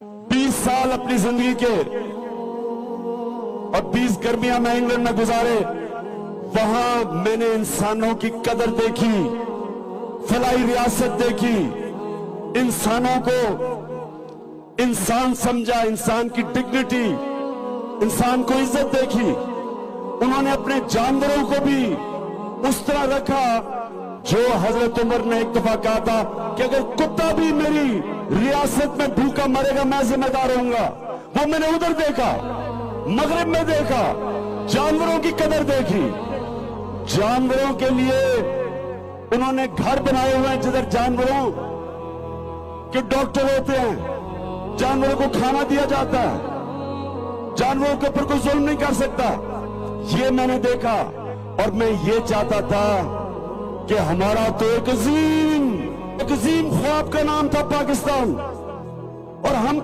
20 साल अपनी जिंदगी के और 20 गर्मियां मैं इंग्लैंड में गुजारे। वहां मैंने इंसानों की कदर देखी, फलाई रियासत देखी, इंसानों को इंसान समझा, इंसान की डिग्निटी, इंसान को इज्जत देखी। उन्होंने अपने जानवरों को भी उस तरह रखा जो हजरत उमर ने एक दफा कहा था कि अगर कुत्ता भी मेरी रियासत में भूखा मरेगा मैं जिम्मेदार होऊंगा। वो मैंने उधर देखा, मगरिब में देखा, जानवरों की कदर देखी। जानवरों के लिए उन्होंने घर बनाए हुए हैं जिधर जानवरों के डॉक्टर होते हैं, जानवरों को खाना दिया जाता है, जानवरों के ऊपर कोई जुल्म नहीं कर सकता। ये मैंने देखा और मैं ये चाहता था कि हमारा तो एक अजीम ख्वाब का नाम था पाकिस्तान, और हम